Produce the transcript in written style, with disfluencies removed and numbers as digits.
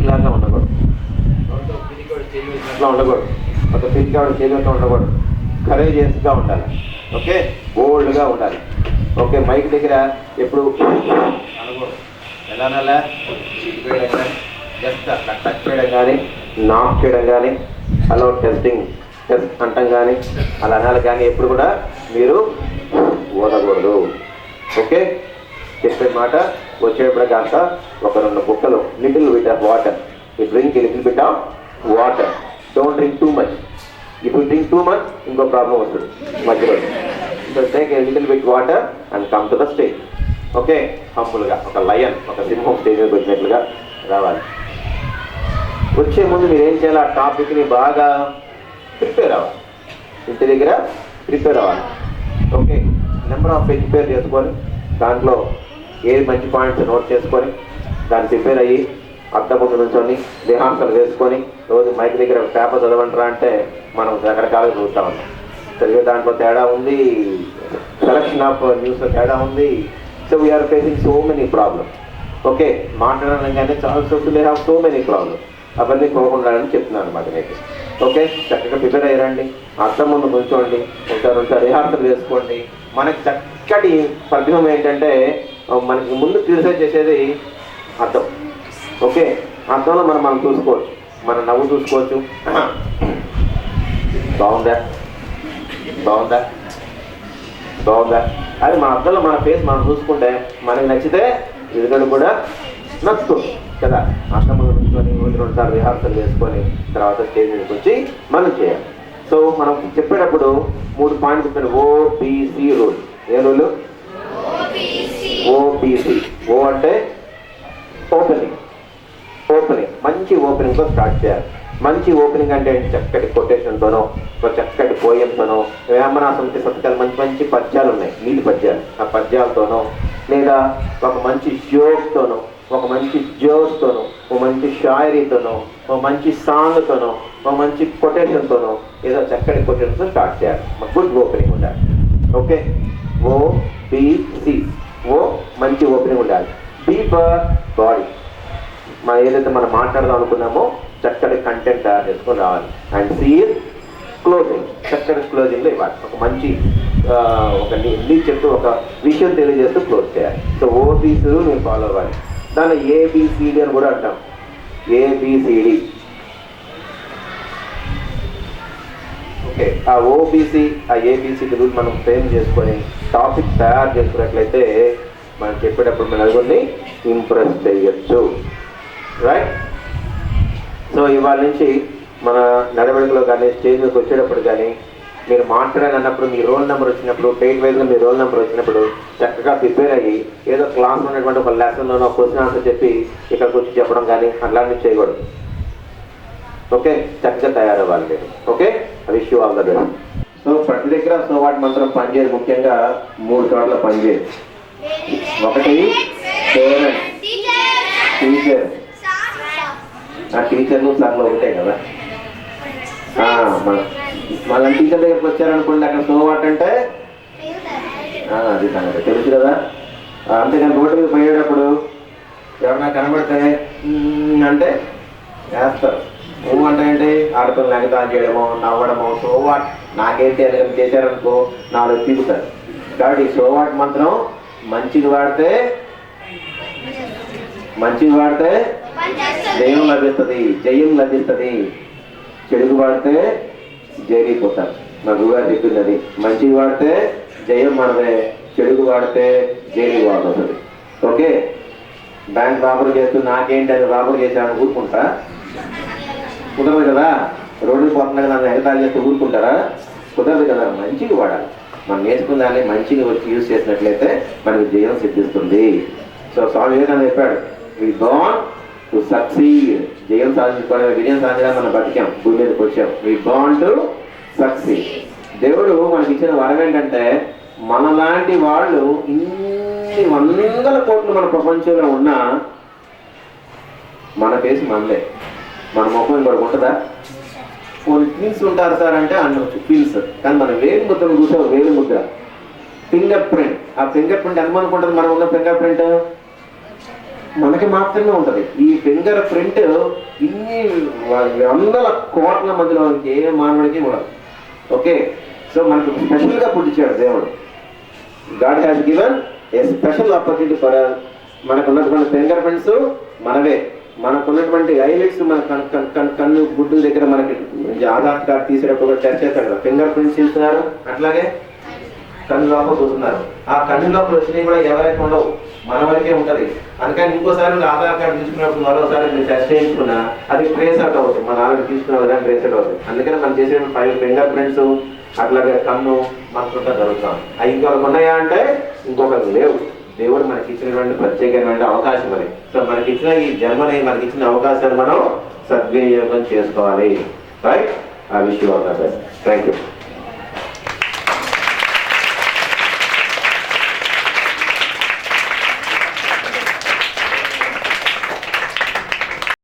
లాగా ఉండకూడదు, పిరికోడు చేయి వేసినట్లా ఉండకూడదు, ఒక పిరికాడు చేయగా ఉండకూడదు, కరేజియస్గా ఉండాలి. ఓకే, బోల్డ్గా ఉండాలి. ఓకే, మైక్ దగ్గర ఎప్పుడు అనకూడదు. ఎలా అనాలా? చిటికేయడం కానీ, జస్ట్ అట్లా టచ్ చేయడం కానీ, నాక్ చేయడం కానీ, హలో టెస్ట్ అంటాం కానీ అలా అనాలి. కానీ ఎప్పుడు కూడా మీరు ఓదకూడదు. ఓకే, చెప్పే మాట వచ్చేటప్పుడు కాక ఒక 2 బుక్కలు little bit of water. You drink little bit of water, don't drink too much. If you drink too much ఇంకో ప్రాబ్లం వస్తుంది మధ్యలో. So take a little bit water and come to the stage. Okay, హంబుల్గా ఒక line, ఒక సింహం stage మీద వచ్చినట్లుగా రావాలి. వచ్చే ముందు మీరు ఏం చేయాలి? ఆ టాపిక్ని బాగా ప్రిపేర్ అవ్వాలి, ఇంటి దగ్గర ప్రిపేర్ అవ్వాలి. Okay, number of page prepare చేసుకొని దాంట్లో ఏది మంచి పాయింట్స్ నోట్ చేసుకొని దాన్ని ప్రిపేర్ అయ్యి అద్దం ముందు నుంచొని రిహార్సల్ వేసుకొని రోజు మైక్ దగ్గర పేపర్ చదవంటారా అంటే మనం రకరకాలుగా చూస్తూ ఉన్నాం. చదివే దాంట్లో తేడా ఉంది, సెలక్షన్ ఆఫ్ న్యూస్లో తేడా ఉంది. So we are facing so many problems. Okay, మాట్లాడడం కానీ చాలా they have so many problems. అవన్నీ పోకుండా చెప్తున్నాను అనమాట మీకు. ఓకే, చక్కగా ప్రిపేర్ అయ్యారండి, అర్థం ముందు కూర్చోండి, ఒకసారి రిహార్సల్ వేసుకోండి. మనకి చక్కటి పద్యం ఏంటంటే మనకి ముందు క్రిటిసైజ్ చేసేది అర్థం. ఓకే, అర్థంలో మనం చూసుకోవచ్చు, మన నవ్వు చూసుకోవచ్చు. బాగుందా బాగుందా బాగుందా అది మన అర్థంలో మన ఫేస్ మనం చూసుకుంటే మనకి నచ్చితే ఎదుగుడు కూడా నచ్చుతుంది కదా. అర్థం ముందు కూర్చొని 2 సార్లు రిహార్సల్ వేసుకొని తర్వాత స్టేజ్ మీదకి వచ్చి మనం చేయాలి. సో మనం చెప్పేటప్పుడు 3 పాయింట్స్ చెప్పారు. OBC rule. ఏ రూలు? ఓబీసీ. ఓ అంటే ఓపెనింగ్. మంచి ఓపెనింగ్తో స్టార్ట్ చేయాలి. మంచి ఓపెనింగ్ అంటే చక్కటి కొటేషన్తోనో, ఒక చక్కటి పోయంతోనో, వేమనాసంతి సత్కాలు మంచి పద్యాలు ఉన్నాయి, నీటి పద్యాలు. ఆ పద్యాలతోనో లేదా ఒక మంచి జోక్తోనో, ఒక మంచి జోక్తోనో, ఒక మంచి షాయరీతోనో, ఒక మంచి సాంగ్తోనో, ఒక మంచి కొటేషన్తోనో ఏదో చక్కటి కొటేషన్తో స్టార్ట్ చేయాలి. గుడ్ ఓపెనింగ్ ఉండాలి. Okay, OBC. ఓ మంచి ఓపెనింగ్ ఉండాలి. B for body. మనం ఏదైతే మనం మాట్లాడదాం అనుకున్నామో చక్కటి కంటెంట్ తయారు చేసుకొని రావాలి. And see closing. చక్కటి క్లోజింగ్లో ఇవ్వాలి. ఒక మంచి ఒక లీడ్ చెప్తూ ఒక విషయం తెలియజేస్తూ క్లోజ్ చేయాలి. సో ఓబీసీ మీరు ఫాలో అవ్వాలి. దానిలో ఏబిసిడి అని కూడా అంటాం. ఏబిసిడి. ఓకే, ఆ ఓబీసీ ఆ ఏబిసిడి రూల్ మనం ఫ్రేమ్ చేసుకొని టాపిక్ తయారు చేసుకున్నట్లయితే మనం చెప్పేటప్పుడు మన నలుగురిని ఇంప్రెస్ చేయొచ్చు. రైట్. సో ఇవాళ నుంచి మన నడవడికలో కానీ స్టేజ్ మీదకి వచ్చేటప్పుడు కానీ మీరు మాట్లాడాలన్నప్పుడు మీ రోల్ నెంబర్ వచ్చినప్పుడు పెయిడ్ వైజ్గా మీ రోల్ నెంబర్ వచ్చినప్పుడు చక్కగా ప్రిపేర్ అయ్యి ఏదో క్లాస్లో ఉన్నటువంటి ఒక లెసన్లోనో క్వశ్చన్ ఆన్సర్ చెప్పి ఇక్కడికి వచ్చి చెప్పడం కానీ అట్లాంటివి చేయకూడదు. ఓకే, చక్కగా తయారవ్వాలి మీరు. Okay, wish you all the best. So ప్రతి దగ్గర సో వాటి మంత్రం పనిచేయదు. ముఖ్యంగా 3 చోట్ల పనిచేయదు. ఒకటి పేరెంట్స్, టీచర్. ఆ టీచర్లు సార్లు ఒకటే కదా. మన టీచర్ దగ్గరికి వచ్చారనుకోండి, అక్కడ సో వాట్ అంటే అది సంగతి తెలుసు కదా. అంతేకాని రోడ్డు మీద పోయేటప్పుడు ఎవరైనా కనబడితే అంటే వేస్తారు. నువ్వు అంటే ఏంటి? ఆడపిల్లలు ఎగతాళి చేయడమో, నవ్వడమో, సో వాట్ నాకేంటి అని చేశారనుకో 4 తిరుగుతారు. కాబట్టి సో వాట్ మంత్రం మంచిది వాడితే జయం లభిస్తుంది, చెడుగు వాడితే జైలిపోతారు. మా గురుగారు చెప్పింది అది. మంచిది వాడితే జయం మనదే, చెడుగు వాడితే జైలు వాడుతుంది. ఓకే, బ్యాంక్ రాబరీ చేస్తూ నాకేంటి అని రాబరీ చేశాను ఊరుకుంటా? కుదరదు కదా. రోడ్డు పోతున్నా కదా ఎగతాళి చేస్తే ఊరుకుంటారా? కుదరదు కదా. మంచిగా వాడాలి. మనం నేర్చుకున్న దాన్ని మంచిగా వచ్చి యూజ్ చేసినట్లయితే మనకి జయం సిద్ధిస్తుంది. సో స్వామి వివేకానంద చెప్పాడు, వి బోర్న్ టు సక్సీడ్. జయం సాధించుకోవడం, విజయం సాధించడానికి మనం బతికాం, భూమి మీదకి వచ్చాం. వి బోర్న్ టు సక్సీడ్. దేవుడు మనకి ఇచ్చిన వరం ఏంటంటే మనలాంటి వాళ్ళు ఇన్ని 100 కోట్లు మన ప్రపంచంలో ఉన్నా మన ఫేస్ మనలే, మన ముఖం ఇంకోటి ఉంటుందా? కొన్ని ట్విన్స్ ఉంటారు సార్ అంటే అనొచ్చు, ట్విన్స్. కానీ మన వేలు ముద్రను చూసావు, వేలు ముద్ర, ఫింగర్ ప్రింట్. ఆ ఫింగర్ ప్రింట్ ఎంతమందికి ఉంటుంది? మనం ఉన్న ఫింగర్ ప్రింట్ మనకి మాత్రమే ఉంటుంది. ఈ ఫింగర్ ప్రింట్ ఇన్ని వందల కోట్ల మందిలో ఏ మానవుడికి ఉండదు. ఓకే, సో మనకు స్పెషల్గా పుట్టించాడు దేవుడు. God has given a special opportunity for us. మనకు ఉన్నటువంటి ఫింగర్ ప్రింట్స్ మనవే, మనకు ఉన్నటువంటి ఐలెట్స్ మన కన్ను గుడ్డు దగ్గర మనకి ఆధార్ కార్డు తీసేటప్పుడు టెస్ట్ చేస్తారు కదా, ఫింగర్ ప్రింట్స్ తీస్తున్నారు. అట్లాగే కన్ను లోపల చూస్తున్నారు. ఆ కన్ను లోపల వచ్చినవి కూడా ఎవరైతే ఉండవు, మన వరకే ఉంటుంది. అందుకని ఇంకోసారి ఆధార్ కార్డు తీసుకున్నప్పుడు మరోసారి మీరు టెస్ట్ చేయించుకున్నా అది ట్రేస్ అవుట్ అవుతుంది. మన ఆల్రెడీ తీసుకున్న విధానం ట్రేస్ అవుట్ అవుతుంది. అందుకని మనం చేసే 5 ఫింగర్ ప్రింట్స్ అట్లాగే కన్ను మనకుంటా జరుగుతాం. అవి ఇంకొకరికి ఉన్నాయా అంటే ఇంకొకరికి లేవు. దేవుడు మనకి ఇచ్చినటువంటి ప్రత్యేకమైన అవకాశం అది. సో మనకి ఇచ్చిన ఈ జన్మని, మనకి ఇచ్చిన అవకాశాన్ని మనం సద్వినియోగం చేసుకోవాలి. రైట్, ఆ విషయం అవుతుంది. Thank you.